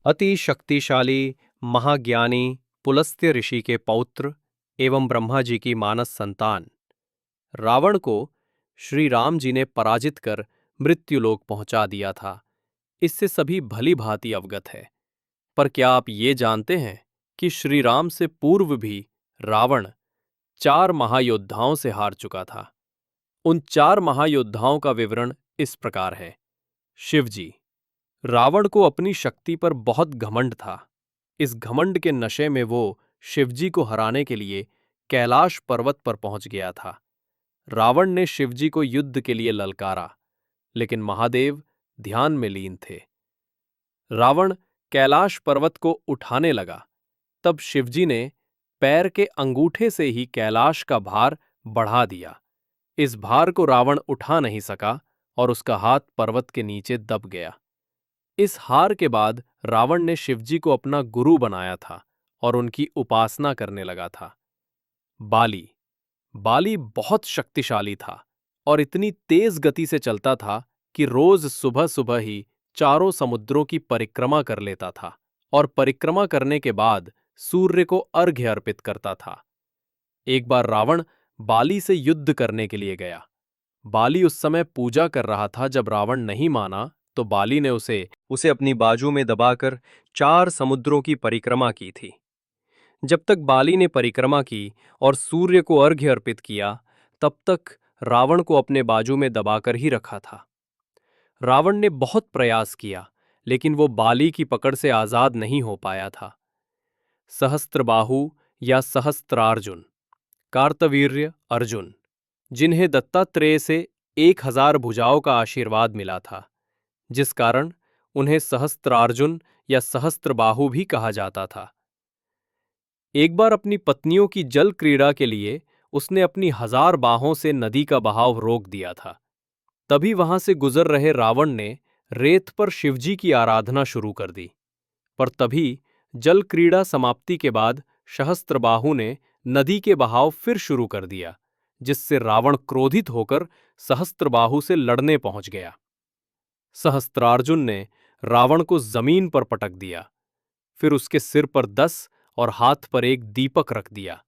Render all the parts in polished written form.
अति शक्तिशाली महाज्ञानी पुलस्त्य ऋषि के पौत्र एवं ब्रह्मा जी की मानस संतान रावण को श्री राम जी ने पराजित कर मृत्युलोक पहुंचा दिया था। इससे सभी भली भांति अवगत है। पर क्या आप ये जानते हैं कि श्री राम से पूर्व भी रावण 4 महायोद्धाओं से हार चुका था। उन 4 महायोद्धाओं का विवरण इस प्रकार है। शिवजी। रावण को अपनी शक्ति पर बहुत घमंड था। इस घमंड के नशे में वो शिवजी को हराने के लिए कैलाश पर्वत पर पहुंच गया था। रावण ने शिवजी को युद्ध के लिए ललकारा, लेकिन महादेव ध्यान में लीन थे। रावण कैलाश पर्वत को उठाने लगा, तब शिवजी ने पैर के अंगूठे से ही कैलाश का भार बढ़ा दिया। इस भार को रावण उठा नहीं सका और उसका हाथ पर्वत के नीचे दब गया। इस हार के बाद रावण ने शिवजी को अपना गुरु बनाया था और उनकी उपासना करने लगा था। बाली। बाली बहुत शक्तिशाली था और इतनी तेज गति से चलता था कि रोज सुबह सुबह ही चारों समुद्रों की परिक्रमा कर लेता था और परिक्रमा करने के बाद सूर्य को अर्घ्य अर्पित करता था। एक बार रावण बाली से युद्ध करने के लिए गया। बाली उस समय पूजा कर रहा था। जब रावण नहीं माना तो बाली ने उसे अपनी बाजू में दबाकर 4 समुद्रों की परिक्रमा की थी। जब तक बाली ने परिक्रमा की और सूर्य को अर्घ्य अर्पित किया, तब तक रावण को अपने बाजू में दबाकर ही रखा था। रावण ने बहुत प्रयास किया, लेकिन वो बाली की पकड़ से आजाद नहीं हो पाया था। सहस्त्रबाहु या सहस्त्रार्जुन, कार्तवीर्य अर्जुन, जिन्हें दत्तात्रेय से 1000 भुजाओं का आशीर्वाद मिला था, जिस कारण उन्हें सहस्त्रार्जुन या सहस्त्रबाहु भी कहा जाता था। एक बार अपनी पत्नियों की जल क्रीड़ा के लिए उसने अपनी 1000 बाहों से नदी का बहाव रोक दिया था। तभी वहां से गुजर रहे रावण ने रेत पर शिवजी की आराधना शुरू कर दी। पर तभी जल क्रीड़ा समाप्ति के बाद सहस्त्रबाहु ने नदी के बहाव फिर शुरू कर दिया, जिससे रावण क्रोधित होकर सहस्त्रबाहु से लड़ने पहुंच गया। सहस्त्रार्जुन ने रावण को जमीन पर पटक दिया, फिर उसके सिर पर 10 और हाथ पर एक दीपक रख दिया।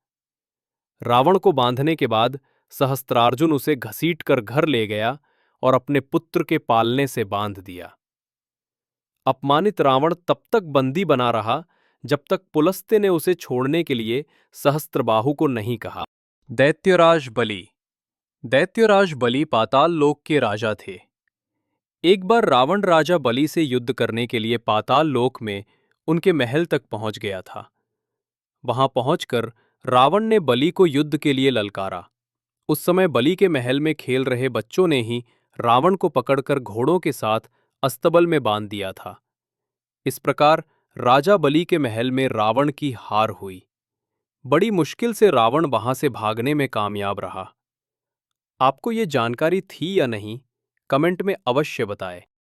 रावण को बांधने के बाद सहस्त्रार्जुन उसे घसीटकर घर ले गया और अपने पुत्र के पालने से बांध दिया। अपमानित रावण तब तक बंदी बना रहा जब तक पुलस्त्य ने उसे छोड़ने के लिए सहस्त्रबाहु को नहीं कहा। दैत्यराज बलि। दैत्यराज बलि पाताल लोक के राजा थे। एक बार रावण राजा बलि से युद्ध करने के लिए पाताल लोक में उनके महल तक पहुंच गया था। वहां पहुंचकर रावण ने बलि को युद्ध के लिए ललकारा। उस समय बलि के महल में खेल रहे बच्चों ने ही रावण को पकड़कर घोड़ों के साथ अस्तबल में बांध दिया था। इस प्रकार राजा बलि के महल में रावण की हार हुई। बड़ी मुश्किल से रावण वहां से भागने में कामयाब रहा। आपको ये जानकारी थी या नहीं, कमेंट में अवश्य बताएं।